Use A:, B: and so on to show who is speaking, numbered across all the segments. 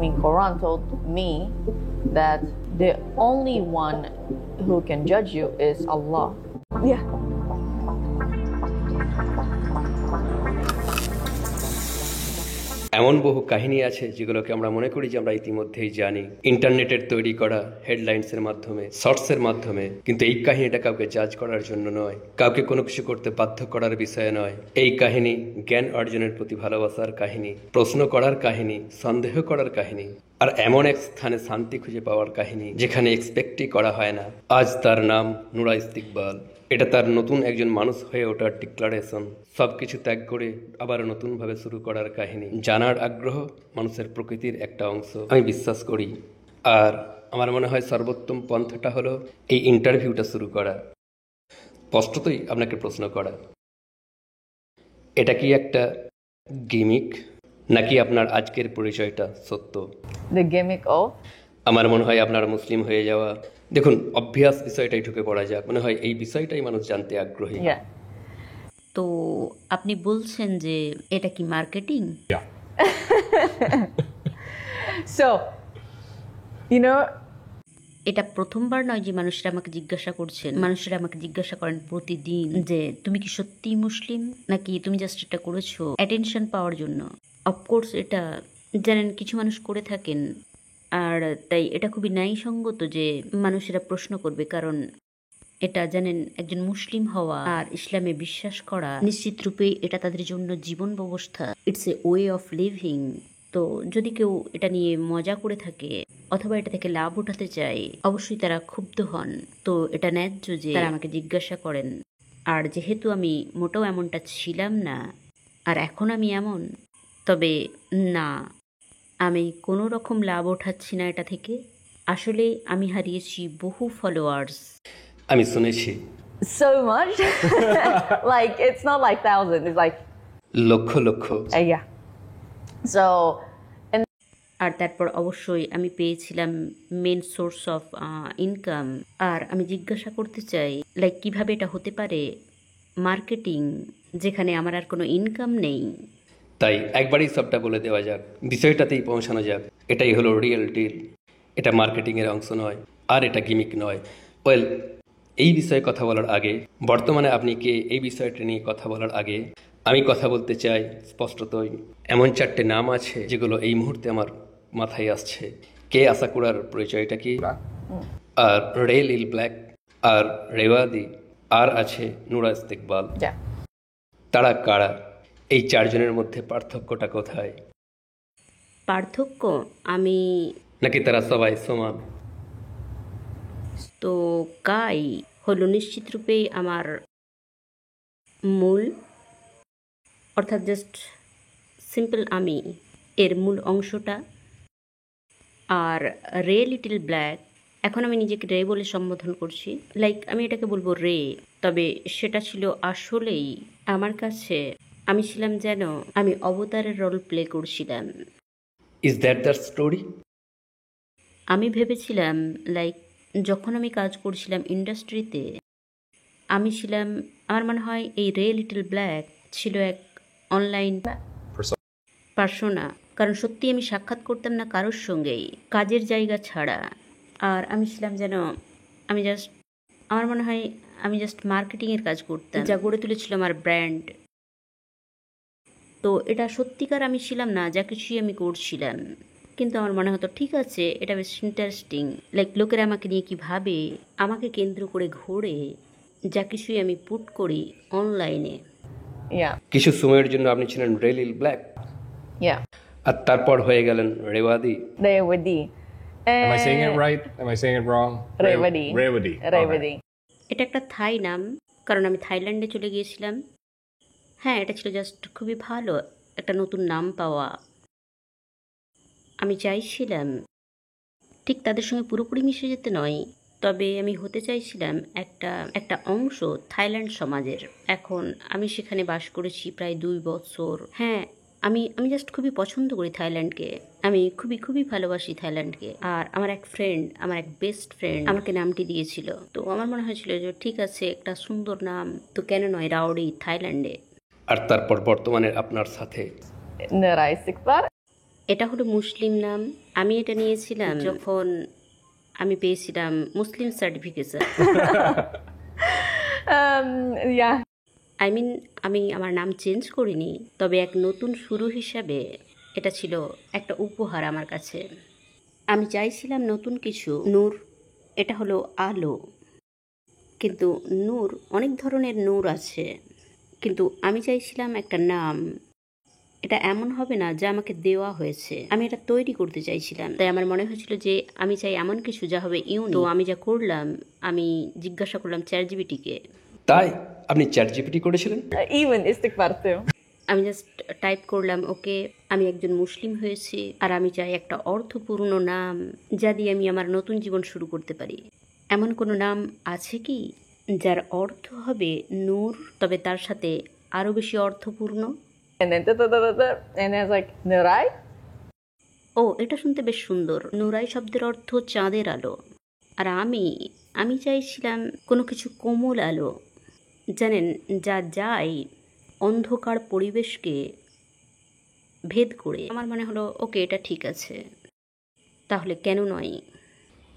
A: mean, Quran told me that the only one who can judge you is Allah. Yeah.
B: এমন বহু কাহিনী আছে যেগুলোকে আমরা মনে করি যে আমরা ইতিমধ্যেই জানি, ইন্টারনেটের তৈরি করা হেডলাইন্সের মাধ্যমে, শর্টসের মাধ্যমে। কিন্তু এই কাহিনীটা কাউকে জাজ করার জন্য নয়, কাউকে কোনো কিছু করতে বাধ্য করার বিষয়ে নয়। এই কাহিনী জ্ঞান অর্জনের প্রতি ভালোবাসার কাহিনী, প্রশ্ন করার কাহিনী, সন্দেহ করার কাহিনী, আর এমন এক স্থানে শান্তি খুঁজে পাওয়ার কাহিনী যেখানে এক্সপেক্টই করা হয় না। আজ তার নাম নুরা ইস্তিকবাল। এটা তার নতুন একজন মানুষ হয়ে ওঠার ডিক্লারেশন, সবকিছু ত্যাগ করে আবার নতুনভাবে শুরু করার কাহিনী। জানার আগ্রহ মানুষের প্রকৃতির একটা অংশ, আমি বিশ্বাস করি। আর আমার মনে হয় সর্বোত্তম পন্থাটা হলো এই ইন্টারভিউটা শুরু করা, স্পষ্টতই আপনাকে প্রশ্ন করা, এটা কি একটা গিমিক নাকি আপনার আজকের পরিচয়টা সত্য?
A: The gimmick of?
B: আমার মনে হয় আপনার মুসলিম হয়ে যাওয়া, দেখুন অভ্যাস বিষয়টাই ঢুকে পড়া যাক, মনে হয় এই বিষয়টাই মানুষ জানতে আগ্রহী।
C: তো আপনি বলছেন যে এটা কি মার্কেটিং?
A: So, you know,
C: এটা প্রথমবার নয় যে মানুষরা আমাকে জিজ্ঞাসা করছেন। মানুষরা আমাকে জিজ্ঞাসা করেন প্রতিদিন যে তুমি কি সত্যিই মুসলিম নাকি তুমি জাস্ট এটা করেছো অ্যাটেনশন পাওয়ার জন্য। অফকোর্স এটা জানেন কিছু মানুষ করে থাকেন, আর তাই এটা খুবই ন্যায়সঙ্গত যে মানুষেরা প্রশ্ন করবে, কারণ এটা জানেন একজন মুসলিম হওয়া আর ইসলামে বিশ্বাস করা নিশ্চিত রূপে এটা তাদের জন্য জীবন ব্যবস্থা, it's a way of living. তো যদি কেউ এটা নিয়ে মজা করে থাকে অথবা এটা থেকে লাভ উঠাতে চায়, অবশ্যই তারা ক্ষুব্ধ হন। তো এটা ন্যায্য যে তারা আমাকে জিজ্ঞাসা করেন। আর যেহেতু আমি মোটেও এমনটা ছিলাম না আর এখন আমি এমন, তবে না, আমি কোনো রকম লাভ ওঠাচ্ছি না এটা থেকে। আসলে আমি হারিয়েছি বহু ফলোয়ার্স।
B: আমি শুনেছি
A: so much. Like, it's not like thousands, it's like
B: lakh lakh.
A: yeah. So,
C: আর তারপর অবশ্যই আমি পেয়েছিলাম মেন সোর্স অফ ইনকাম। আর আমি জিজ্ঞাসা করতে চাই, লাইক কিভাবে এটা হতে পারে মার্কেটিং যেখানে আমার আর কোনো ইনকাম নেই?
B: তাই একবারই সবটা বলে দেওয়া যাক, বিষয়টাতেই পৌঁছানো যাক। এটাই হলো রিয়েল ডিল, এটা মার্কেটিংয়ের অংশ নয়, আর এটা গিমিক নয়। ওয়েল, এই বিষয়ে কথা বলার আগে, বর্তমানে আপনি কে এই বিষয়টা নিয়ে কথা বলার আগে আমি কথা বলতে চাই স্পষ্টতই। এমন 4টে নাম আছে যেগুলো এই মুহূর্তে আমার মাথায় আসছে। কে আসাকুরার পরিচয়টা কি, আর রে লিল ব্ল্যাক, আর রেওয়াদি, আর আছে নুরা ইস্তিকবাল। তারা কারা? এই 4 জনের মধ্যে পার্থক্যটা কোথায়?
C: পার্থক্য আমি
B: নাকি তারা সবাই সমান?
C: তো কাই হলো নিশ্চিত রূপেই আমার মূল, অর্থাৎ জাস্ট সিম্পল আমি এর মূল অংশটা। আর রে লিটল ব্ল্যাক, এখন আমি নিজেকে রে বলে সম্বোধন করছি, লাইক আমি এটাকে বলবো রে, তবে সেটা ছিল আসলেই আমার কাছে আমি ছিলাম যেন আমি অবতারের রোল প্লে করছিলাম।
B: Is that the story?
C: আমি ভেবেছিলাম লাইক যখন আমি কাজ করছিলাম ইন্ডাস্ট্রিতে, আমি ছিলাম, আমার মনে হয় এই রে লিটল ব্ল্যাক ছিল এক অনলাইন পার্সোনা, কারণ সত্যি আমি সাক্ষাৎ করতাম না কারোর সঙ্গেই কাজের জায়গা ছাড়া। আর আমি ছিলাম যেন আমি জাস্ট, আমার মনে হয় আমি জাস্ট মার্কেটিংয়ের কাজ করতাম, যা গড়ে তুলেছিল আমার ব্র্যান্ড। তো এটা সত্যিকার আমি ছিলাম না, যা কিছুই আমি করছিলাম। কিন্তু আমার মনে হতো ঠিক আছে, এটা বেশ ইন্টারেস্টিং, লাইক লোকেরা আমাকে নিয়ে কী ভাবে, আমাকে কেন্দ্র করে ঘোরে, যা কিছুই আমি পুট করি অনলাইনে।
B: কিছু সময়ের জন্য আপনি ছিলেন রে লিল ব্ল্যাক, আর তারপর হয়ে গেলেন রেওয়াদি।
A: Rewadi.
D: Am I saying it right? Am I saying it wrong?
A: Rewadi.
D: Rewadi.
A: Rewadi.
C: এটা একটা থাই নাম, কারণ আমি থাইল্যান্ডে চলে গিয়েছিলাম। হ্যাঁ, এটা ছিল জাস্ট খুবই ভালো একটা নতুন নাম পাওয়া। আমি চাইছিলাম ঠিক তাদের সঙ্গে পুরোপুরি মিশে যেতে নয়, তবে আমি হতে চাইছিলাম একটা অংশ থাইল্যান্ড সমাজের। এখন আমি সেখানে বাস করেছি প্রায় 2 বছর। হ্যাঁ, আমি জাস্ট খুবই পছন্দ করি থাইল্যান্ডকে, আমি খুবই খুবই ভালোবাসি থাইল্যান্ডকে। আর আমার এক ফ্রেন্ড, আমার এক বেস্ট ফ্রেন্ড আমাকে নামটি দিয়েছিল। তো আমার মনে হয়েছিল যে ঠিক আছে, একটা সুন্দর নাম, তো কেন নয় রাওডি থাইল্যান্ডে।
B: আর তারপর বর্তমানে আপনার সাথে
A: Nura Istiqbal.
C: এটা হলো মুসলিম নাম। আমি এটা নিয়েছিলাম যখন আমি পেয়েছিলাম মুসলিম সার্টিফিকেশন।
A: Yeah.
C: আই মিন আমি আমার নাম চেঞ্জ করিনি, তবে এক নতুন শুরু হিসাবে এটা ছিল একটা উপহার আমার কাছে। আমি চাইছিলাম নতুন কিছু। নূর, এটা হলো আলো, কিন্তু নূর অনেক ধরনের নূর আছে, কিন্তু আমি চাইছিলাম একটা নাম। এটা এমন হবে না যা আমাকে দেওয়া হয়েছে, আমি এটা তৈরি করতে চাইছিলাম। তাই আমার মনে হয়েছিল যে আমি চাই এমন কিছু যা হবে ইউনিক। তো আমি যা করলাম, আমি জিজ্ঞাসা করলাম চ্যাটজিপিটিকে।
B: তাই আপনি চ্যাট জিপিটি করেছিলেন?
A: Even istighfar too.
C: আমি জাস্ট টাইপ করলাম, ওকে আমি একজন মুসলিম হয়েছি আর আমি চাই একটা অর্থপূর্ণ নাম যা দিয়ে আমি আমার নতুন জীবন শুরু করতে পারি। এমন কোনো নাম আছে কি যার অর্থ হবে নূর, তবে তার সাথে আরও বেশি অর্থপূর্ণ?
A: And then and I was like, Nurai?
C: ও, এটা শুনতে বেশ সুন্দর। নুরাই শব্দের অর্থ চাঁদের আলো, আর আমি চাইছিলাম কোনো কিছু কোমল আলো, জানেন, যা যায় অন্ধকার পরিবেশকে ভেদ করে। আমার মনে হলো ওকে, এটা ঠিক আছে, তাহলে কেন নয়।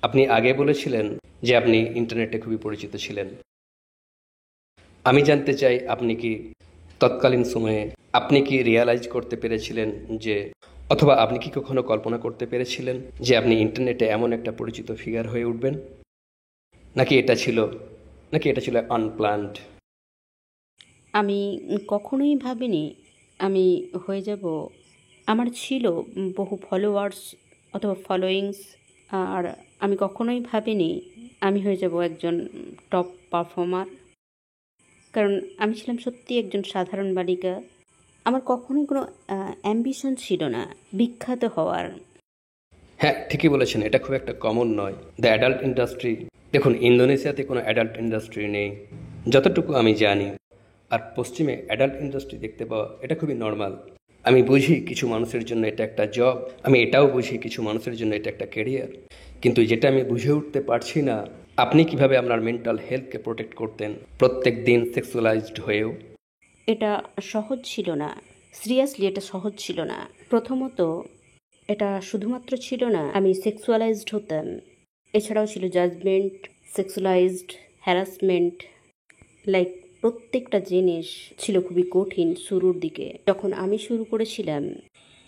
B: আপনি আগে বলেছিলেন যে আপনি ইন্টারনেটে খুবই পরিচিত ছিলেন। আমি জানতে চাই আপনি কি তৎকালীন সময়ে আপনি কি রিয়ালাইজ করতে পেরেছিলেন যে, অথবা আপনি কি কখনো কল্পনা করতে পেরেছিলেন যে আপনি ইন্টারনেটে এমন একটা পরিচিত ফিগার হয়ে উঠবেন, নাকি এটা ছিল আনপ্ল্যান্ড?
C: আমি কখনোই ভাবিনি আমি হয়ে যাব। আমার ছিল বহু ফলোয়ার্স অথবা ফলোয়িংস, আর আমি কখনোই ভাবিনি আমি হয়ে যাব একজন টপ পারফর্মার। কারণ আমি ছিলাম সত্যি একজন সাধারণ বালিকা। আমার কখনোই কোনো অ্যাম্বিশন ছিল না বিখ্যাত হওয়ার।
B: হ্যাঁ, ঠিকই বলেছেন, এটা খুব একটা কমন নয়। দ্য অ্যাডাল্ট ইন্ডাস্ট্রি, দেখুন ইন্দোনেশিয়াতে কোনো অ্যাডাল্ট ইন্ডাস্ট্রি নেই যতটুকু আমি জানি, আর পশ্চিমে অ্যাডাল্ট ইন্ডাস্ট্রি দেখতে পাওয়া এটা খুবই নর্মাল। আমি বুঝি কিছু মানুষের জন্য এটা একটা জব, আমি এটাও বুঝি কিছু মানুষের জন্য এটা একটা ক্যারিয়ার, কিন্তু যেটা আমি বুঝে উঠতে পারছি না, আপনি কিভাবে আপনার মেন্টাল হেলথকে প্রোটেক্ট করতেন প্রত্যেক দিন সেক্সুয়ালাইজড হয়েও?
C: এটা সহজ ছিল না, সিরিয়াসলি এটা সহজ ছিল না। প্রথমত এটা শুধুমাত্র ছিল না আমি সেক্সুয়ালাইজড হতাম, এছাড়াও ছিল জাজমেন্ট, সেক্সুয়ালাইজড, হ্যারাসমেন্ট, লাইক প্রত্যেকটা জিনিস ছিল খুবই কঠিন শুরুর দিকে। যখন আমি শুরু করেছিলাম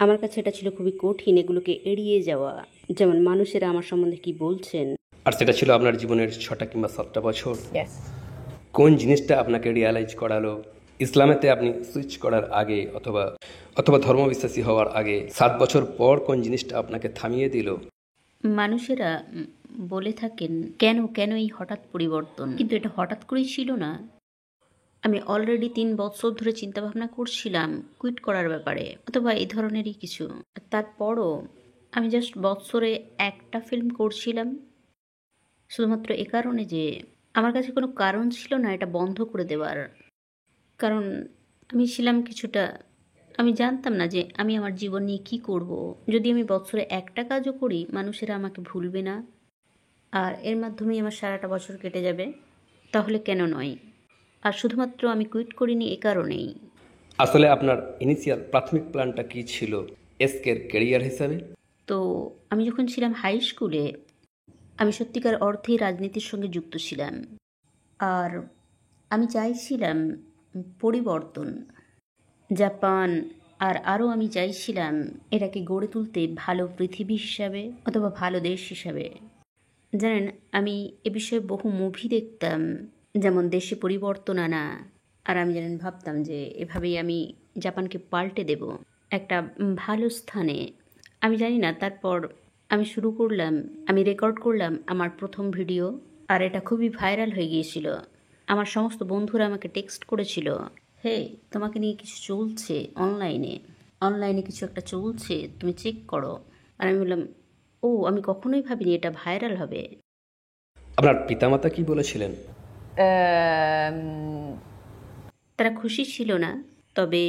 C: আমার কাছে এটা ছিল খুবই কঠিন এগুলোকে এড়িয়ে যাওয়া, যেমন মানুষেরা আমার সম্বন্ধে কি বলছেন।
B: আর সেটা ছিল আপনার জীবনের 6টা কিংবা 7টা বছর।
A: Yes.
B: কোন জিনিসটা আপনাকে রিয়ালাইজ করালো ইসলামেতে আপনি সুইচ করার আগে, অথবা ধর্মবিশ্বাসী হওয়ার আগে? 7 বছর পর কোন জিনিসটা আপনাকে থামিয়ে দিল?
C: মানুষেরা বলে থাকেন কেন এই হঠাৎ পরিবর্তন, কিন্তু এটা হঠাৎ করেই ছিল না। আমি অলরেডি 3 বছর ধরে চিন্তাভাবনা করছিলাম কুইট করার ব্যাপারে, অথবা এই ধরনেরই কিছু। তারপরও আমি জাস্ট বছরে একটা ফিল্ম করছিলাম, শুধুমাত্র এ কারণে যে আমার কাছে কোনো কারণ ছিল না এটা বন্ধ করে দেওয়ার। কারণ আমি ছিলাম কিছুটা, আমি জানতাম না যে আমি আমার জীবন নিয়ে কী করব। যদি আমি বছরে একটা কাজও করি মানুষেরা আমাকে ভুলবে না, আর এর মাধ্যমেই আমার সারাটা বছর কেটে যাবে, তাহলে কেন নয়। আর শুধুমাত্র আমি কুইট করিনি এ কারণেই।
B: আসলে আপনার ইনিশিয়াল প্রাথমিক প্ল্যানটা কি ছিল এসকের ক্যারিয়ার হিসাবে?
C: তো আমি যখন ছিলাম হাই স্কুলে আমি সত্যিকার অর্থেই রাজনীতির সঙ্গে যুক্ত ছিলাম, আর আমি চাইছিলাম পরিবর্তন, জাপান, আর আরও আমি চাইছিলাম এটাকে গড়ে তুলতে ভালো পৃথিবী হিসাবে অথবা ভালো দেশ হিসাবে। জানেন, আমি এ বিষয়ে বহু মুভি দেখতাম, যেমন দেশে পরিবর্তন আনা, আর আমি ভাবতাম যে এভাবেই আমি জাপানকে পাল্টে দেব একটা ভালো স্থানে। আমি জানি না, তারপর আমি শুরু করলাম, আমি রেকর্ড করলাম আমার প্রথম ভিডিও, আর এটা খুবই ভাইরাল হয়ে গিয়েছিল। আমার সমস্ত বন্ধুরা আমাকে টেক্সট করেছিল, হে তোমাকে নিয়ে কিছু চলছে অনলাইনে কিছু একটা চলছে, তুমি চেক করো। আর আমি বললাম, ও, আমি কখনোই ভাবিনি এটা ভাইরাল হবে।
B: আপনার পিতামাতা কি বলেছিলেন?
C: তারা খুশি ছিল না, তবে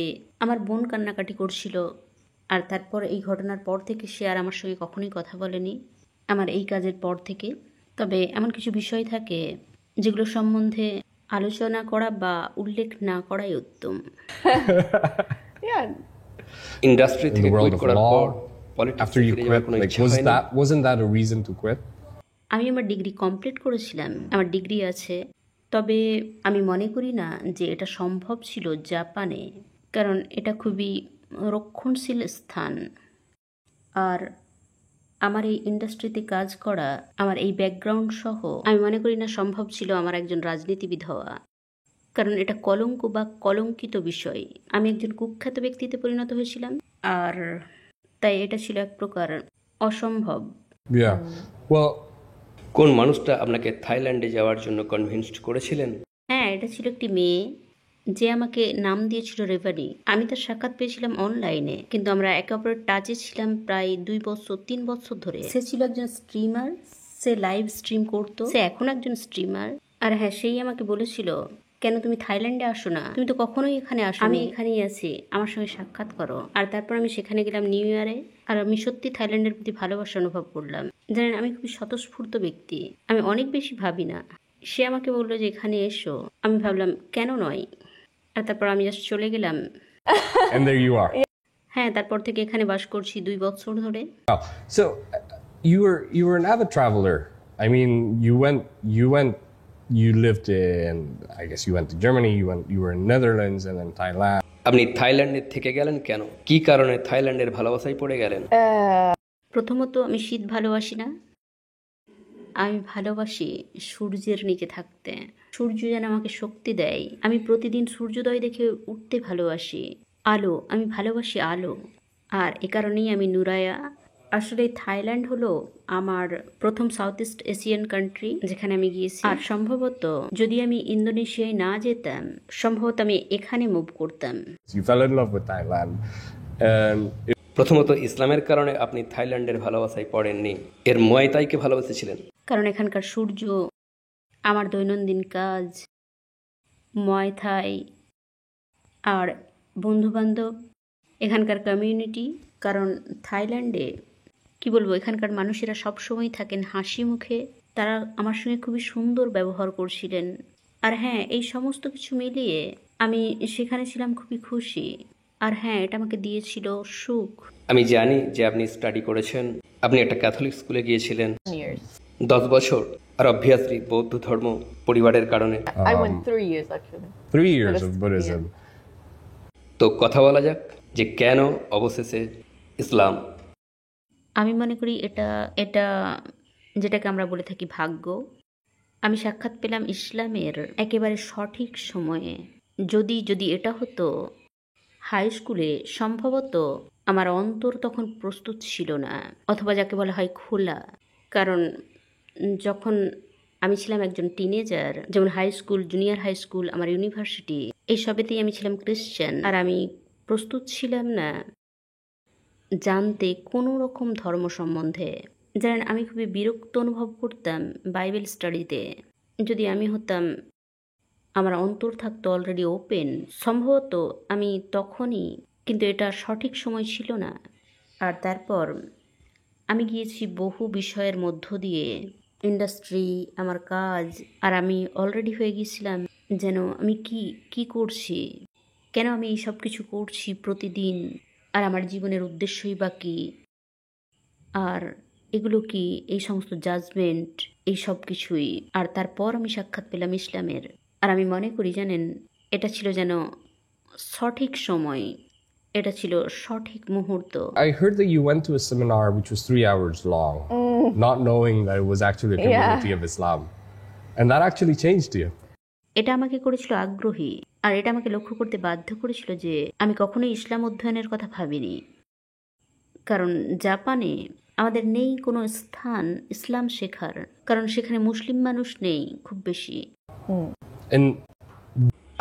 C: আমার বোন কান্নাকাটি করছিল। আর তারপর এই ঘটনার পর থেকে সে আর আমার সঙ্গে কখনোই কথা বলেনি আমার এই কাজের পর থেকে। তবে এমন কিছু বিষয় থাকে যেগুলো সম্বন্ধে আলোচনা করা বা উল্লেখ না করাই উত্তম।
A: Yeah.
B: ইন্ডাস্ট্রি থেকে
D: In the world
B: quit
D: of
B: করার
D: law,
B: পর
D: after
B: পলিটিক্সে
D: you
B: ফিরে যাওয়ার
D: quit?
B: কোনো
D: Like,
B: ইচ্ছা হয়নি?
D: wasn't that a reason to quit?
C: আমি আমার ডিগ্রি কমপ্লিট করেছিলাম, আমার ডিগ্রি আছে, তবে আমি মনে করি না যে এটা সম্ভব ছিল জাপানে, কারণ এটা খুবই রক্ষণশীল স্থান। আর আমার এই ইন্ডাস্ট্রিতে কাজ করা, আমার এই ব্যাকগ্রাউন্ড সহ আমি মনে করি না সম্ভব ছিল আমার একজন রাজনীতিবিদ হওয়া, কারণ এটা কলঙ্ক বা কলঙ্কিত বিষয়। আমি একজন কুখ্যাত ব্যক্তিতে পরিণত হয়েছিলাম, আর তাই এটা ছিল এক প্রকার অসম্ভব।
D: Yeah. Well,
B: কোন মানুষটা আপনাকে থাইল্যান্ডে যাওয়ার জন্য কনভিন্সড করেছিলেন?
C: হ্যাঁ, এটা ছিল একটি মেয়ে, যে আমাকে নাম দিয়েছিল রেভানি। আমি তার সাক্ষাৎ পেয়েছিলাম অনলাইনে, কিন্তু আমরা একে অপরের টাচে ছিলাম প্রায় 2 বছর 3 বছর ধরে। সে ছিল একজন স্ট্রিমার, সে লাইভ স্ট্রিম করতো, সে এখন একজন স্ট্রিমার। আর হ্যাঁ, সেই আমাকে বলেছিল, কেন তুমি থাইল্যান্ডে আসো না, তুমি তো কখনোই এখানে আসো, আমি এখানেই আছি, আমার সঙ্গে সাক্ষাৎ করো। আর তারপর আমি সেখানে গেলাম নিউ ইয়ারে, আর আমি সত্যি থাইল্যান্ডের প্রতি ভালোবাসা অনুভব করলাম। জানেন, আমি খুবই স্বতঃস্ফূর্ত ব্যক্তি, আমি অনেক বেশি ভাবি না। সে আমাকে বললো যে এখানে এসো, আমি ভাবলাম কেন নয়, আর তারপর আমি জাস্ট চলে গেলাম।
D: and there you are.
C: হ্যাঁ, তারপর থেকে এখানে বাস করছি 2 বছর ধরে।
D: Wow. So you were an avid traveler. I mean, you lived in, I guess you went to Germany, you were in Netherlands and then Thailand.
B: আপনি থাইল্যান্ডে থেকে গেলেন কেন? কি কারণে থাইল্যান্ডের ভালোবাসায় পড়ে গেলেন?
C: প্রথমত, আমি শীত ভালোবাসি না, আমি ভালোবাসি সূর্যের নিচে থাকতে। সূর্য যেন আমাকে শক্তি দেয়। আমি প্রতিদিন সূর্যোদয় দেখে উঠতে ভালোবাসি। আলো, আমি ভালোবাসি আলো। আর এ কারণেই আমি নুরায়া। আসলে থাইল্যান্ড হলো আমার প্রথম সাউথ ইস্ট এশিয়ান কান্ট্রি যেখানে আমি গিয়েছি। আর সম্ভবত যদি আমি ইন্দোনেশিয়ায় না যেতাম, সম্ভবত আমি এখানে মুভ করতাম।
D: You fell in love with Thailand. And
B: প্রথমত ইসলামের কারণে আপনি থাইল্যান্ডের ভালোবাসায় পড়েননি, এর মুয়াই তাইকে ভালোবেসেছিলেন।
C: কারণ এখানকার সূর্য, আমার দৈনন্দিন কাজ, মুয়াই থাই, আর বন্ধুবান্ধব, এখানকার কমিউনিটি। কারণ থাইল্যান্ডে কি বলবো, এখানকার মানুষেরা সবসময় থাকেন হাসি মুখে। তারা আমার সঙ্গে খুবই সুন্দর ব্যবহার করছিলেন। আর হ্যাঁ, এই সমস্ত কিছু মিলিয়ে আমি সেখানে ছিলাম খুবই খুশি। আর হ্যাঁ, এটা আমাকে দিয়েছিল সুখ।
B: আমি জানি যে আপনি স্টাডি করেছেন, আপনি একটা ক্যাথলিক স্কুলে গিয়েছিলেন
A: Years.
B: 10 বছর, আর অবভিয়াসলি বৌদ্ধ ধর্ম পরিবারের কারণে।
A: I went 3 years actually.
D: 3 years
A: Buddhist,
D: of Buddhism.
B: তো কথা বলা যাক যে কেন অবশেষে ইসলাম।
C: আমি মনে করি এটা এটা যেটাকে আমরা বলে থাকি ভাগ্য। আমি সাক্ষাৎ পেলাম ইসলামের একেবারে সঠিক সময়ে। যদি এটা হতো হাই স্কুলে, সম্ভবত আমার অন্তর তখন প্রস্তুত ছিল না, অথবা যাকে বলা হয় খোলা। কারণ যখন আমি ছিলাম একজন টিনেজার, যেমন high school, junior high school, আমার ইউনিভার্সিটি, এইসবেতেই আমি ছিলাম ক্রিশ্চান। আর আমি প্রস্তুত ছিলাম না জানতে কোনো রকম ধর্ম সম্বন্ধে। জানেন, আমি খুবই বিরক্ত অনুভব করতাম বাইবেল স্টাডিতে। যদি আমি হতাম, আমার অন্তর থাকতো অলরেডি ওপেন, সম্ভবত আমি তখনই, কিন্তু এটা সঠিক সময় ছিল না। আর তারপর আমি গিয়েছি বহু বিষয়ের মধ্য দিয়ে, ইন্ডাস্ট্রি, আমার কাজ, আর আমি অলরেডি হয়ে গিয়েছিলাম যেন আমি কি করছি, কেন আমি এই সব কিছু করছি প্রতিদিন, আর আমার জীবনের উদ্দেশ্যই বা কী, আর এগুলো কি, এই সমস্ত জাজমেন্ট, এই সব কিছুই। আর তারপর আমি সাক্ষাৎ পেলাম ইসলামের। আর আমি মনে করি, জানেন, এটা ছিল যেন সঠিক সময়, এটা ছিল সঠিক মুহূর্ত।
D: I heard that you went to a seminar which was 3 hours long, not knowing that it was actually a community of Islam. And that actually changed you.
C: এটা আমাকে করেছিল আগ্রহী, আর এটা আমাকে লক্ষ্য করতে বাধ্য করেছিল যে আমি কখনোই ইসলাম অধ্যয়নের কথা ভাবিনি। কারণ জাপানে আমাদের নেই কোনো স্থান ইসলাম শেখার, কারণ সেখানে মুসলিম মানুষ নেই খুব বেশি।
D: And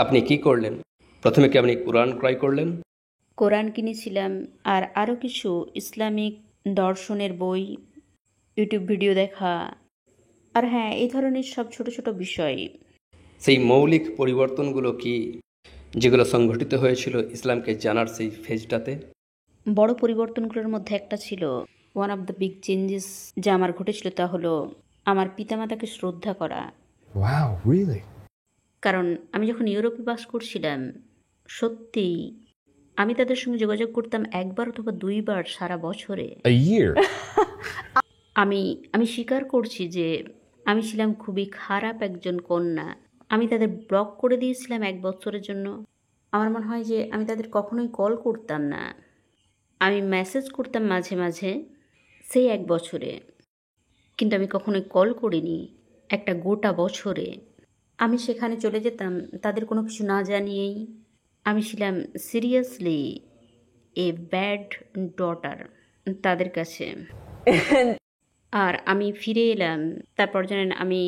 B: আপনি কি করলেন? প্রথমে কি আপনি কোরআন ক্রয় করলেন?
C: কোরআন কিনেছিলাম, আর আরও কিছু ইসলামিক দর্শনের বই, ইউটিউব ভিডিও দেখা, আর হ্যাঁ, এই ধরনের সব ছোট ছোট বিষয়।
B: সেই মৌলিক পরিবর্তনগুলো কি যেগুলো সংঘটিত হয়েছিল ইসলামকে জানার সেই ফেজটাতে?
C: বড় পরিবর্তনগুলোর মধ্যে একটা ছিল, one of the big changes যা আমার ঘটেছিল তা হলো আমার পিতামাতাকে শ্রদ্ধা করা।
D: wow, really?
C: কারণ আমি যখন ইউরোপে বাস করছিলাম, সত্যিই আমি তাদের সঙ্গে যোগাযোগ করতাম একবার অথবা দুইবার সারা বছরে।
D: A year?
C: আমি আমি স্বীকার করছি যে আমি ছিলাম খুবই খারাপ একজন কন্যা। আমি তাদের ব্লক করে দিয়েছিলাম 1 বছরের জন্য। আমার মনে হয় যে আমি তাদের কখনোই কল করতাম না। আমি মেসেজ করতাম মাঝে মাঝে সেই 1 বছরে, কিন্তু আমি কখনোই কল করিনি একটা গোটা বছরে। আমি সেখানে চলে যেতাম তাদের কোনো কিছু না জানিয়েই। আমি ছিলাম সিরিয়াসলি এ ব্যাড ডটার তাদের কাছে। আর আমি ফিরে এলাম, তারপর জানেন আমি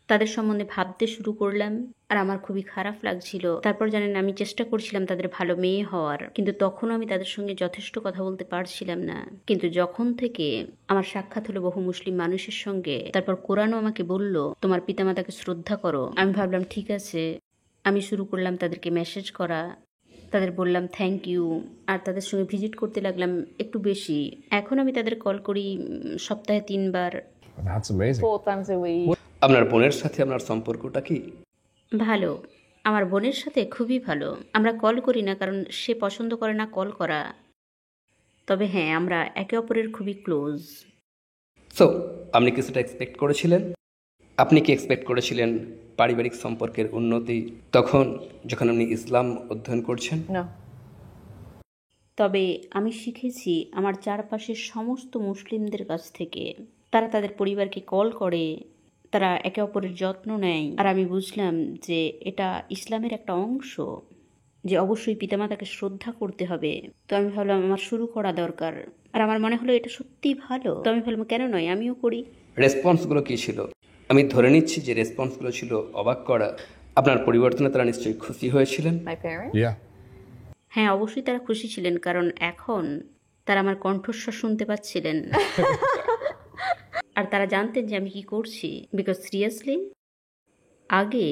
C: তাদের সম্বন্ধে ভাবতে শুরু করলাম, আর আমার খুবই খারাপ লাগছিল। তারপর জানেন আমি চেষ্টা করছিলাম তাদের ভালো মেয়ে হওয়ার, কিন্তু তখনও আমি তাদের সঙ্গে যথেষ্ট কথা বলতে পারছিলাম না। কিন্তু যখন থেকে আমার সাক্ষাৎ হলো বহু মুসলিম মানুষের সঙ্গে, তারপর কোরআনও আমাকে বলল তোমার পিতামাতাকে শ্রদ্ধা করো, আমি ভাবলাম ঠিক আছে। আমি শুরু করলাম তাদেরকে মেসেজ করা, তাদের বললাম থ্যাংক ইউ, আর তাদের সঙ্গে ভিজিট করতে লাগলাম একটু বেশি। এখন আমি তাদের কল করি সপ্তাহে 3 বার।
D: That's amazing.
A: 4 times a week.
B: আপনার বোনের সাথে আপনার সম্পর্কটা কি?
C: ভালো, আমার বোনের সাথে খুবই ভালো। আমরা কল করি না কারণ সে পছন্দ করে না কল করা, তবে হ্যাঁ আমরা একে অপরের খুবই ক্লোজ।
B: সো আপনি কিছুটা এক্সপেক্ট করেছিলেন? আপনি কি এক্সপেক্ট করেছিলেন পারিবারিক সম্পর্কের উন্নতি তখন যখন আপনি ইসলাম অধ্যয়ন করছেন?
A: No.
C: তবে আমি শিখেছি আমার চারপাশের সমস্ত মুসলিমদের কাছ থেকে। তারা তাদের পরিবারকে কল করে, তারা একে অপরের যত্ন নেয়, আর আমি বুঝলাম যে এটা ইসলামের একটা অংশ, যে অবশ্যই পিতামাতাকে শ্রদ্ধা করতে হবে। তো আমি ভাবলাম আমার শুরু করা দরকার, আর আমার মনে হলো এটা সত্যিই ভালো। তো আমি ভাবলাম কেন নয়, আমিও করি।
B: রেসপন্সগুলো কী ছিল? আমি ধরে নিচ্ছি যে রেসপন্সগুলো ছিল অবাক করা। আপনার পরিবর্তনে তারা নিশ্চয়ই খুশি হয়েছিলেন।
A: My parents?
D: Yeah.
C: হ্যাঁ, অবশ্যই তারা খুশি ছিলেন, কারণ এখন তারা আমার কণ্ঠস্বর শুনতে পাচ্ছিলেন। আর তারা জানতেন যে আমি কি করছি। বিকজ সিরিয়াসলি আগে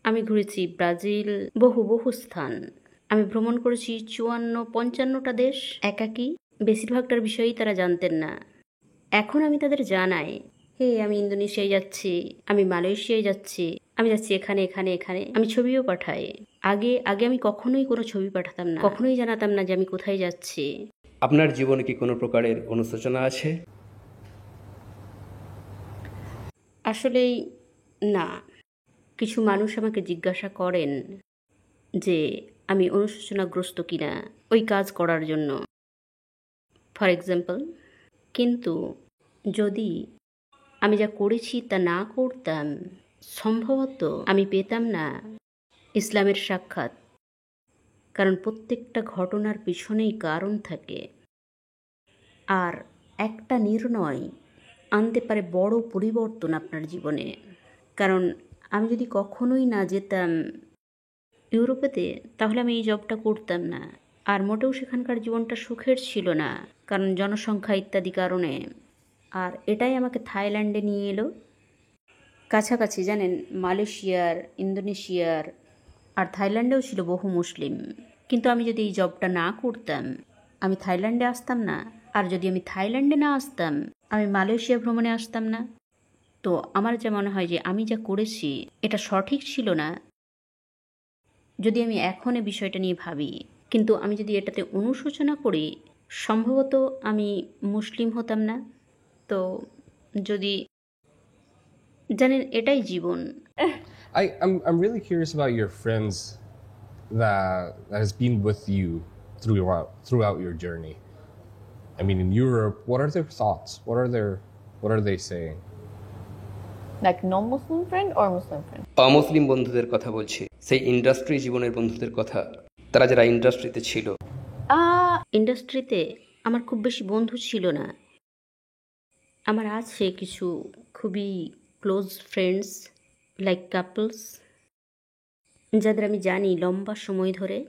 C: আমি ঘুরেছি ব্রাজিল, বহু স্থান। আমি ভ্রমণ করেছি 54-55টা দেশ একাকী। বেশিরভাগটার বিষয়ই তারা জানতেন না। এখন আমি তাদের জানাই, হে আমি ইন্দোনেশিয়ায় যাচ্ছি, আমি মালয়েশিয়ায় যাচ্ছি, আমি যাচ্ছি এখানে এখানে এখানে। আমি ছবিও পাঠাই। আগে আমি কখনোই কোনো ছবি পাঠাতাম না, কখনোই জানাতাম না যে আমি কোথায় যাচ্ছি।
B: আপনার জীবনে কি কোনো প্রকারের অনুশোচনা আছে?
C: আসলেই না। কিছু মানুষ আমাকে জিজ্ঞাসা করেন যে আমি অনুশোচনাগ্রস্ত কিনা ওই কাজ করার জন্য, ফর এক্সাম্পল। কিন্তু যদি আমি যা করেছি তা না করতাম, সম্ভবত আমি পেতাম না ইসলামের সাক্ষাৎ। কারণ প্রত্যেকটা ঘটনার পিছনেই কারণ থাকে, আর একটা নির্ণয় আনতে পারে বড় পরিবর্তন আপনার জীবনে। কারণ আমি যদি কখনোই না যেতাম ইউরোপেতে, তাহলে আমি এই জবটা করতাম না। আর মোটেও সেখানকার জীবনটা সুখের ছিল না, কারণ জনসংখ্যা ইত্যাদি কারণে। আর এটাই আমাকে থাইল্যান্ডে নিয়ে এলো, কাছাকাছি জানেন মালয়েশিয়ার, ইন্দোনেশিয়ার, আর থাইল্যান্ডেও ছিল বহু মুসলিম। কিন্তু আমি যদি এই জবটা না করতাম, আমি থাইল্যান্ডে আসতাম না। আর যদি আমি থাইল্যান্ডে না আসতাম, আমি মালয়েশিয়া ভ্রমণে আসতাম না। তো আমার যা মনে হয় যে আমি যা করেছি এটা সঠিক ছিল না, যদি আমি এখন এই বিষয়টা নিয়ে ভাবি। কিন্তু আমি যদি এটাতে অনুশোচনা করি, সম্ভবত আমি মুসলিম হতাম না। তো যদি জানেন এটাই জীবন।
D: I'm really curious about your friends that has been with you throughout your journey. I mean, in Europe, what are their thoughts? What are they saying?
A: Like non-Muslim friend or Muslim friend?
B: অমুসলিম বন্ধুদের কথা বলছি, সেই industry জীবনের বন্ধুদের কথা, তারা যারা ইন্ডাস্ট্রিতে ছিল।
C: ইন্ডাস্ট্রিতে আমার খুব বেশি বন্ধু ছিল না। আমার আছে কিছু খুবই ক্লোজ ফ্রেন্ডস, লাইক কাপলস, যাদের আমি জানি লম্বা সময় ধরে।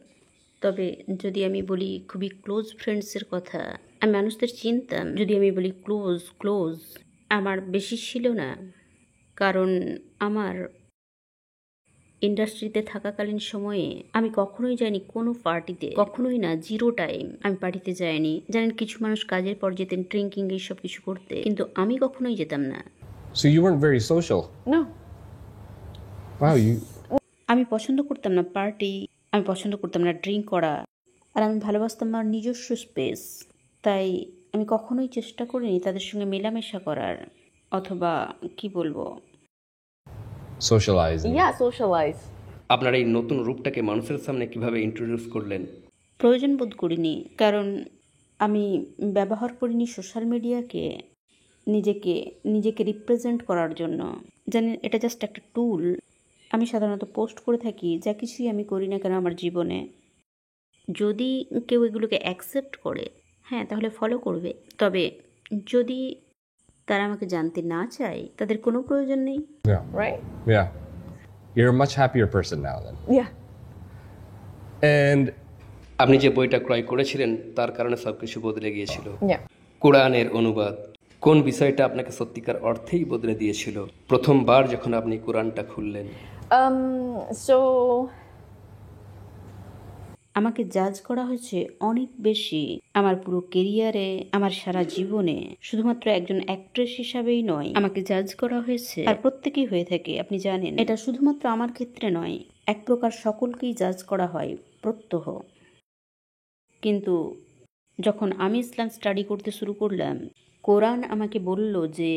C: তবে যদি আমি বলি খুবই ক্লোজ ফ্রেন্ডসের কথা, আমি মানুষদের চিনতাম। যদি আমি বলি ক্লোজ আমার বেশি ছিল না, কারণ আমার ইন্ডাস্ট্রিতে থাকাকালীন সময়ে আমি কখনোই যাইনি কোনো পার্টিতে, কখনোই না, 0 টাইম আমি পার্টিতে যাইনি। জানেন কিছু মানুষ কাজের পর যেতেন ড্রিঙ্কিং এইসব কিছু করতে, কিন্তু আমি কখনোই যেতাম না।
D: So you weren't very social?
A: No.
D: Wow,
C: আমি পছন্দ করতাম না পার্টি, আমি পছন্দ করতাম না ড্রিঙ্ক করা, আর আমি ভালোবাসতাম আমার নিজস্ব স্পেস। তাই আমি কখনোই চেষ্টা করিনি তাদের সঙ্গে মেলামেশা করার, অথবা কি বলবো,
D: Socializing.
A: Yeah, socialize.
B: আপনার এই নতুন রূপটাকে মানুষের সামনে কিভাবে ইন্ট্রোডিউস করলেন?
C: প্রয়োজন বোধ করিনি, কারণ আমি ব্যবহার করিনি সোশ্যাল মিডিয়াকে নিজেকে নিজেকে রিপ্রেজেন্ট করার জন্য। জানেন, এটা জাস্ট একটা টুল। আমি সাধারণত পোস্ট করে থাকি যা কিছুই আমি করি না কেন আমার জীবনে। যদি কেউ এগুলোকে অ্যাকসেপ্ট করে, হ্যাঁ, তাহলে ফলো করবে। তবে যদি তারা আমাকে জানতে না চায়, তাদের কোনো প্রয়োজন নেই।
D: Yeah.
A: Right?
D: Yeah. You're a much happier person now then.
A: Yeah.
D: And
B: আপনি যে বইটা ক্রয় করেছিলেন তার কারণে সবকিছু বদলে গিয়েছিল।
A: Yeah.
B: কোরআনের অনুবাদ কোন বিষয়টা আপনাকে সত্যিকার অর্থেই বদলে দিয়েছিল প্রথমবার যখন আপনি কোরআনটা খুললেন?
A: So
C: আমাকে জাজ করা হয়েছে অনেক বেশি। আমার পুরো কেরিয়ারে, আমার সারা জীবনে, শুধুমাত্র একজন অ্যাক্ট্রেস হিসাবেই নয়, আমাকে জাজ করা হয়েছে। আর প্রত্যেকেই হয়ে থাকে, আপনি জানেন। এটা শুধুমাত্র আমার ক্ষেত্রে নয়, এক প্রকার সকলকেই জাজ করা হয় প্রত্যহ। কিন্তু যখন আমি ইসলাম স্টাডি করতে শুরু করলাম, কোরআন আমাকে বলল যে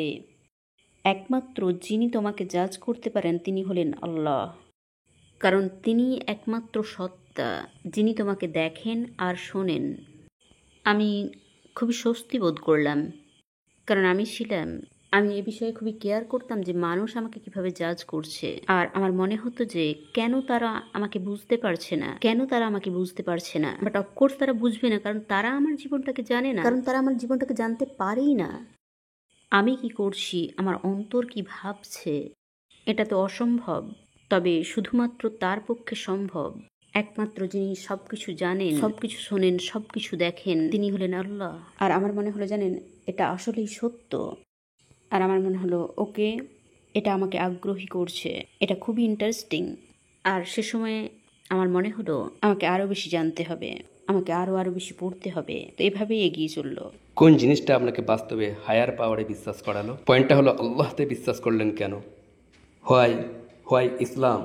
C: একমাত্র যিনি তোমাকে জাজ করতে পারেন তিনি হলেন আল্লাহ, কারণ তিনি একমাত্র সত্তা যিনি তোমাকে দেখেন আর শোনেন। আমি খুবই স্বস্তি বোধ করলাম, কারণ আমি এ বিষয়ে খুবই কেয়ার করতাম যে মানুষ আমাকে কিভাবে জাজ করছে। আর আমার মনে হতো যে কেন তারা আমাকে বুঝতে পারছে না। বাট অফকোর্স তারা বুঝবে না, কারণ তারা আমার জীবনটাকে জানে না, কারণ তারা আমার জীবনটাকে জানতে পারেই না। আমি কি করছি, আমার অন্তর কি ভাবছে, এটা তো অসম্ভব। তবে শুধুমাত্র তার পক্ষে সম্ভব। একমাত্র যিনি সবকিছু জানেন, সবকিছু শোনেন, সবকিছু দেখেন, তিনি হলেন আল্লাহ। আর আমার মনে হলো, জানেন, এটা আসলেই সত্য। আর আমার মনে হলো ওকে, এটা আমাকে আগ্রহী করছে, এটা খুবই ইন্টারেস্টিং। আর সে সময়ে আমার মনে হলো আমাকে আরও বেশি জানতে হবে, আমাকে আরও বেশি পড়তে হবে। তো এভাবেই এগিয়ে চললো।
B: কোন জিনিসটা আপনাকে বাস্তবে হায়ার পাওয়ারে বিশ্বাস করালো? পয়েন্টটা হলো আল্লাহতে বিশ্বাস করলেন কেন? হোয়াই ইসলাম?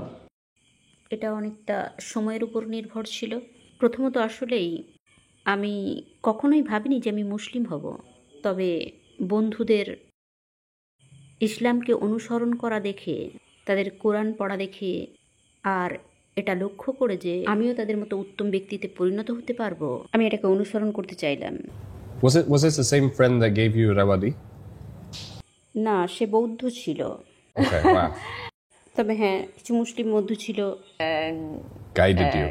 C: এটা অনেকটা সময়ের উপর নির্ভর ছিল। প্রথমত আসলেই আমি কখনোই ভাবিনি যে আমি মুসলিম হব। তবে বন্ধুদের ইসলামকে অনুসরণ করা দেখে, তাদের কোরআন পড়া দেখে, আর এটা লক্ষ্য করে যে আমিও তাদের মতো উত্তম ব্যক্তিতে পরিণত হতে পারবো, আমি এটাকে অনুসরণ করতে চাইলাম।
D: was this the same friend that gave you Rawadi?
C: না, সে বৌদ্ধ ছিল।
D: Okay, wow.
C: তবে হ্যাঁ, কিছু মুসলিম বন্ধু ছিল।
D: Guided you.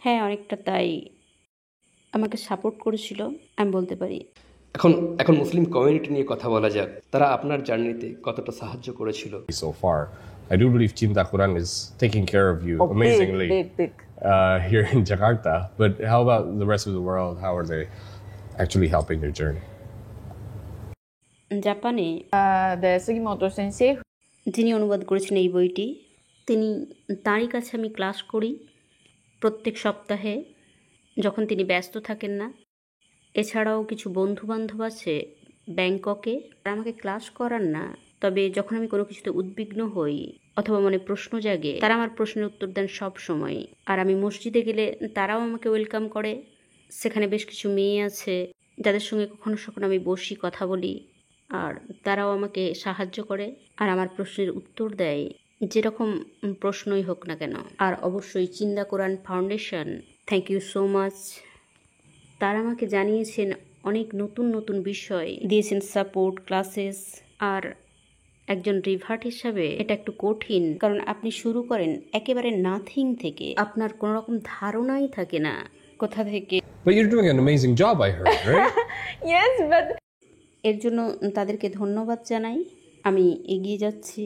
C: হ্যাঁ, অনেকটা তাই আমাকে সাপোর্ট করেছিল, আমি বলতে পারি।
B: এখন মুসলিম কমিউনিটি নিয়ে কথা বলা যাক। তারা আপনার জার্নিতে কতটা সাহায্য করেছিল?
D: So far, I do believe Cinta Quran is taking care of you amazingly
A: big.
D: Here in Jakarta. But how about the rest of the world? How are they actually helping your journey?
C: জাপানে
A: The Sugimoto sensei.
C: যিনি অনুবাদ করেছেন এই বইটি, তাঁরই কাছে আমি class করি প্রত্যেক সপ্তাহে যখন তিনি ব্যস্ত থাকেন না। এছাড়াও কিছু বন্ধুবান্ধব আছে ব্যাংককে, তারা আমাকে ক্লাস করান না। তবে যখন আমি কোনো কিছুতে উদ্বিগ্ন হই অথবা মনে প্রশ্ন জাগে, তারা আমার প্রশ্নের উত্তর দেন সব সময়। আর আমি মসজিদে গেলে তারাও আমাকে ওয়েলকাম করে। সেখানে বেশ কিছু মেয়ে আছে যাদের সঙ্গে কখনো কখনো আমি বসি, কথা বলি, আর তারাও আমাকে সাহায্য করে আর আমার প্রশ্নের উত্তর দেয়, যেরকম প্রশ্নই হোক না কেন। আর অবশ্যই চিন্তা Quran foundation, thank you so much. তারা আমাকে জানিয়েছেন অনেক নতুন বিষয়, দিয়েছেন সাপোর্ট, ক্লাসেস। আর একজন রিভার্ট হিসাবে এটা একটু কঠিন, কারণ আপনি শুরু করেন একেবারে নাথিং থেকে, আপনার কোনো রকম ধারণাই থাকে না কোথা থেকে।
D: But you're doing an amazing job, I heard, right?
A: Yes, but
C: এর জন্য তাদেরকে ধন্যবাদ জানাই। আমি এগিয়ে যাচ্ছি,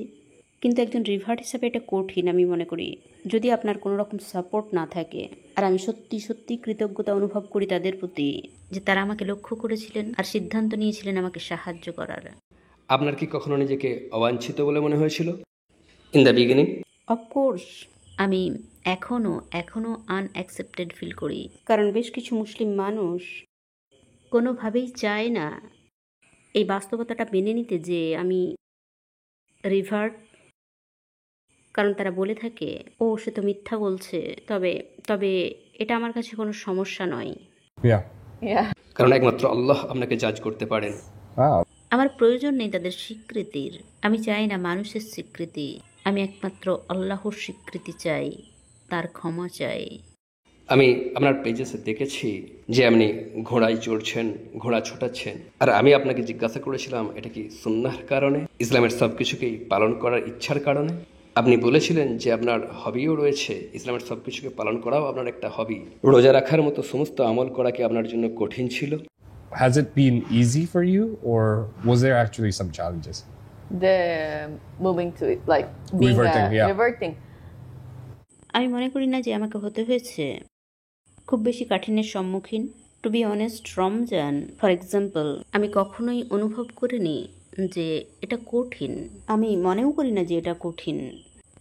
C: কিন্তু একজন রিভার্ট হিসাবে এটা কঠিন আমি মনে করি, যদি আপনার কোনো রকম সাপোর্ট না থাকে। আর আমি সত্যি কৃতজ্ঞতা অনুভব করি তাদের প্রতি, যে তারা আমাকে লক্ষ্য করেছিলেন আর সিদ্ধান্ত নিয়েছিলেন আমাকে সাহায্য করার।
B: আপনার কি কখনো নিজেকে অবাঞ্ছিত বলে মনে হয়েছিল ইন দ্য বিগিনিং?
C: অফকোর্স, আমি এখনও আনঅ্যাকসেপ্টেড ফিল করি, কারণ বেশ কিছু মুসলিম মানুষ কোনোভাবেই চায় না এই বাস্তবতাটা মেনে নিতে যে আমি রিভার্ট, কারণ তারা বলে থাকে ও সে তো মিথ্যা বলছে। তবে এটা আমার কাছে কোনো সমস্যা নয়।
D: Yeah.
A: Yeah.
B: কারণ একমাত্র আল্লাহ আপনাকে জাজ করতে পারেন।
D: Wow.
C: আমার প্রয়োজন নেই তাদের স্বীকৃতির। আমি চাই না মানুষের স্বীকৃতি, আমি একমাত্র আল্লাহর স্বীকৃতি চাই, তার ক্ষমা চাই।
B: আমি আপনার পেজেসে দেখেছি যে আপনি ঘোড়ায় চড়ছেন, ঘোড়া ছোটাচ্ছেন, আর আমি আপনাকে জিজ্ঞাসা করেছিলাম এটা কি সুন্নাহর কারণে, ইসলামের সব কিছুকেই পালন করার ইচ্ছার কারণে? আপনি বলেছিলেন যে আপনার হবিও রয়েছে, ইসলামের সব কিছুকে পালন করাও আপনার একটা হবি। রোজা রাখার মতো সমস্ত আমল করা কি আপনার জন্য কঠিন ছিল?
D: Has it been easy for you, or was there actually some challenges?
A: The moving to it, like being reverting.
C: আমি মনে করি না যে আমাকে হতে হয়েছে খুব বেশি কাঠিন্যের সম্মুখীন। To be honest, Ramzan for example আমি কখনোই অনুভব করিনি যে এটা কঠিন। আমি মনেও করি না যে এটা কঠিন।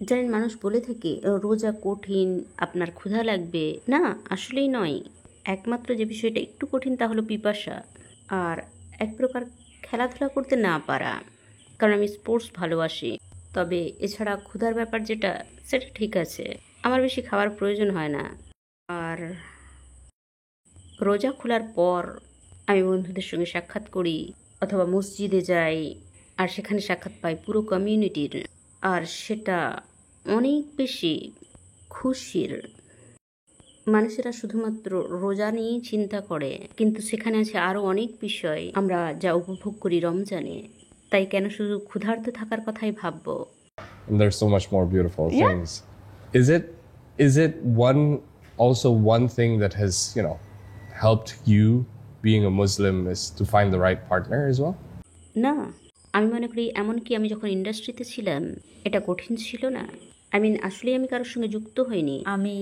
C: জানেন, মানুষ বলে থাকে রোজা কঠিন, আপনার ক্ষুধা লাগবে। না, আসলেই নয়। একমাত্র যে বিষয়টা একটু কঠিন তা হলো পিপাসা, আর এক প্রকার খেলাধুলা করতে না পারা, কারণ আমি স্পোর্টস ভালোবাসি। তবে এছাড়া ক্ষুধার ব্যাপার যেটা, সেটা ঠিক আছে, আমার বেশি খাওয়ার প্রয়োজন হয় না। আর রোজা খোলার পর আমি বন্ধুদের সঙ্গে সাক্ষাৎ করি অথবা মসজিদে যাই, আর সেখানে সাক্ষাৎ পাই পুরো কমিউনিটির, আর সেটা অনেক বেশি খুশির। মানুষেরা শুধুমাত্র রোজা নিয়েই চিন্তা করে, কিন্তু সেখানে আছে আরও অনেক বিষয় আমরা যা উপভোগ করি রমজানে। তাই কেন শুধু ক্ষুধার্ত থাকার কথাই ভাববো?
D: And there's so much more beautiful things. Is it one thing that has, helped you being a Muslim is to find the right partner as well?
C: না, আমি মনে করি এমনকি আমি যখন ইন্ডাস্ট্রিতে ছিলাম এটা কঠিন ছিল না। আসলেই আমি কারোর সঙ্গে যুক্ত হইনি। আমি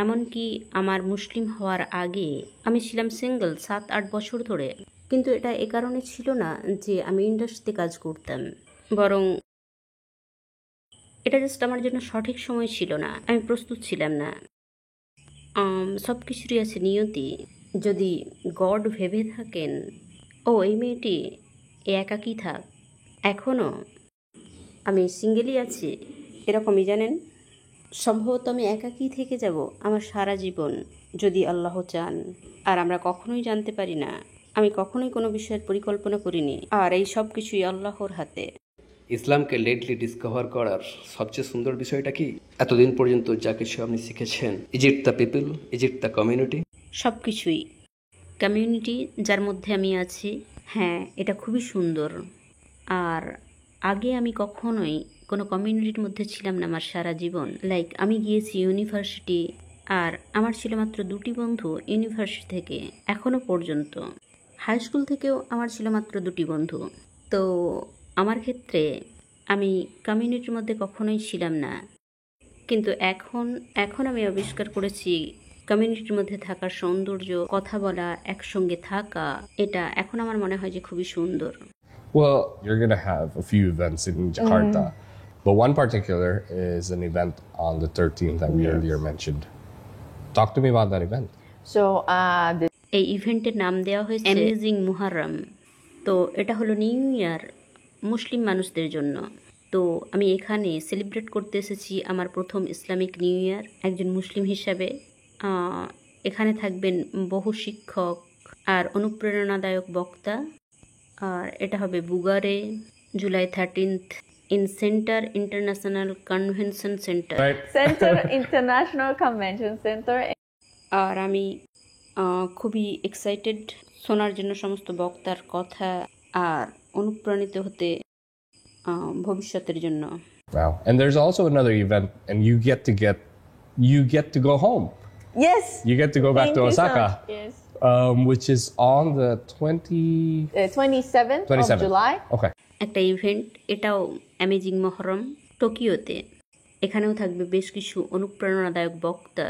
C: এমনকি আমার মুসলিম হওয়ার আগে আমি ছিলাম সিঙ্গেল 7-8 বছর ধরে। কিন্তু এটা এ কারণে ছিল না যে আমি ইন্ডাস্ট্রিতে কাজ করতাম, বরং এটা জাস্ট আমার জন্য সঠিক সময় ছিল না, আমি প্রস্তুত ছিলাম না। সব কিছুরই আছে নিয়তি। যদি গড ভেবে থাকেন এই মেয়েটি একাকী থাক, এখনও আমি সিঙ্গেলই আছি, এরকমই জানেন, সম্ভবত আমি একাকী থেকে যাব আমার সারা জীবন যদি আল্লাহ চান। আর আমরা কখনোই জানতে পারি না, আমি কখনোই কোনো বিষয়ের পরিকল্পনা করিনি, আর এই সব কিছুই আল্লাহর হাতে।
B: ইসলামকে লেটলি ডিসকভার করার সবচেয়ে সুন্দর বিষয়টা কি? এতদিন পর্যন্ত যা কিছু আপনি শিখেছেন, is it the people, is it the community?
C: সব কিছুই কমিউনিটি যার মধ্যে আমি আছি, হ্যাঁ, এটা খুবই সুন্দর। আর আগে আমি কখনোই কোনো কমিউনিটির মধ্যে ছিলাম না আমার সারা জীবন। লাইক আমি গিয়েছি ইউনিভার্সিটি, আর আমার ছিল মাত্র 2টি বন্ধু ইউনিভার্সিটি থেকে এখনও পর্যন্ত। হাই স্কুল থেকেও আমার ছিল মাত্র 2টি বন্ধু। তো আমার ক্ষেত্রে আমি কমিউনিটির মধ্যে কখনোই ছিলাম না। কিন্তু এখন আমি আবিষ্কার করেছি কমিউনিটির মধ্যে থাকার সৌন্দর্য, কথা বলা, একসঙ্গে থাকা, এটা এখন আমার মনে হয় যে খুবই সুন্দর।
D: Well, you're going to have a few events in Jakarta, but one particular is an event on the 13th that we earlier mentioned. Talk to me about that event.
A: So,
C: এই ইভেন্টের নাম দেওয়া হয়েছে অ্যামেজিং মুহাররম। তো এটা হলো new year মুসলিম মানুষদের জন্য। তো আমি এখানে সেলিব্রেট করতে এসেছি আমার প্রথম ইসলামিক নিউ ইয়ার একজন মুসলিম হিসাবে। এখানে থাকবেন বহু শিক্ষক আর অনুপ্রেরণাদায়ক বক্তা। আর এটা হবে বুগারে, জুলাই 13th in centre international convention centre.
A: International Convention Center.
C: আর আমি খুবই এক্সাইটেড শোনার জন্য সমস্ত বক্তার কথা আর অনুপ্রাণিত হতে ভবিষ্যতের জন্য।
D: Wow. And there's also another event, and you get to go home.
A: Yes.
D: You get to go back to Osaka.
A: Yes.
D: Which is on the
A: 27th of July.
D: Okay.
C: একটা ইভেন্ট, এটাও অ্যামেজিং মহরম টোকিওতে। এখানেও থাকবে বেশ কিছু অনুপ্রেরণাদায়ক বক্তা।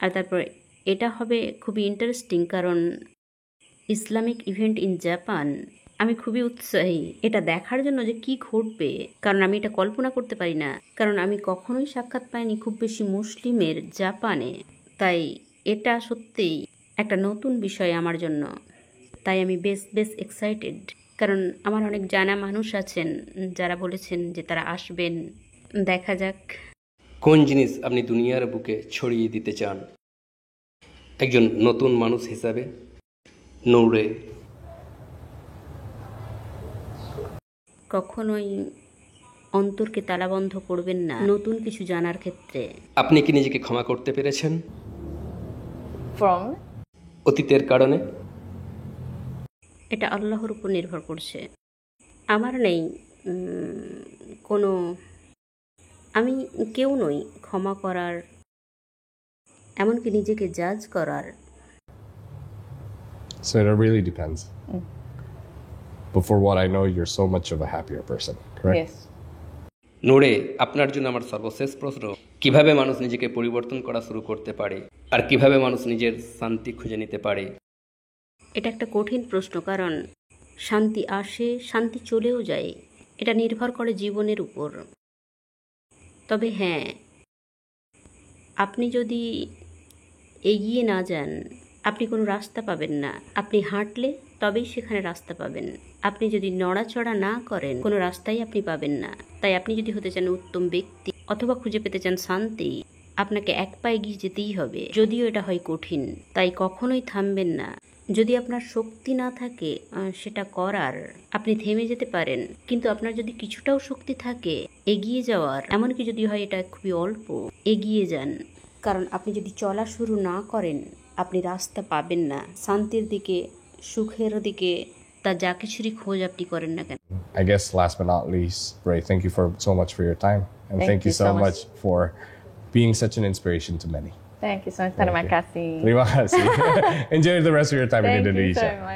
C: আর তারপর এটা হবে খুবই ইন্টারেস্টিং, কারণ ইসলামিক ইভেন্ট ইন জাপান। আমি খুবই উৎসাহী এটা দেখার জন্য যে কি ঘটবে, কারণ আমি এটা কল্পনা করতে পারি না, কারণ আমি কখনোই সাক্ষাৎ পাইনি খুব বেশি মুসলিমের জাপানে। তাই এটা সত্যিই একটা নতুন বিষয় আমার জন্য। তাই আমি বেশ এক্সাইটেড, কারণ আমার অনেক জানা মানুষ আছেন যারা বলেছেন যে তারা আসবেন। দেখা যাক
B: কোন জিনিস আপনি দুনিয়ার বুকে ছড়িয়ে দিতে চান? একজন নতুন মানুষ হিসাবে নূরে
C: কখনোই অন্তরকে তালাবন্ধ করবেন না নতুন কিছু জানার ক্ষেত্রে।
B: আপনি কি নিজেকে ক্ষমা করতে পেরেছেন
A: From
B: অতীতের কারণে?
C: এটা আল্লাহর উপর নির্ভর করছে। আমার নেই কোনো, আমি কেউ নই ক্ষমা করার, এমনকি নিজেকে জাজ করার।
D: So it really depends. But for what I know, you're so much of a happier person, correct?
A: yes.
B: নূরে, আপনার জন্য আমার সর্বশেষ প্রশ্ন, কিভাবে মানুষ নিজেকে পরিবর্তন করা শুরু করতে পারে আর কিভাবে মানুষ নিজের শান্তি খুঁজে নিতে পারে?
C: এটা একটা কঠিন প্রশ্ন, কারণ শান্তি আসে, শান্তি চলেও যায়। এটা নির্ভর করে জীবনের উপর। তবে হ্যাঁ, আপনি যদি এগিয়ে না যান, আপনি কোনো রাস্তা পাবেন না। আপনি হাঁটলে তবেই সেখানে রাস্তা পাবেন। আপনি যদি নড়াচড়া না করেন, কোনো রাস্তাই আপনি পাবেন না। তাই আপনি যদি হতে চান উত্তম ব্যক্তি অথবা খুঁজে পেতে চান শান্তি, আপনাকে এক পা এগিয়ে যেতেই হবে, যদিও এটা হয় কঠিন। তাই কখনোই থামবেন না। যদি আপনার শক্তি না থাকে সেটা করার, আপনি থেমে যেতে পারেন। কিন্তু আপনার যদি কিছুটাও শক্তি থাকে এগিয়ে যাওয়ার, এমনকি যদি হয় এটা খুবই অল্প, এগিয়ে যান। কারণ আপনি যদি চলা শুরু না করেন, আপনি রাস্তা পাবেন না শান্তির দিকে, সুখের দিকে। তা যা কিছুরই খোঁজ আপনি করেন না কেন।
D: I guess last but not least, Ray, thank you so much for your time. And
A: Thank
D: thank you
A: you
D: so
A: so
D: much for being such an inspiration to many.
A: Thank you so much. Terima kasih.
D: Terima kasih. Enjoy the rest of your time in
A: Thank you
D: Indonesia.
A: so much.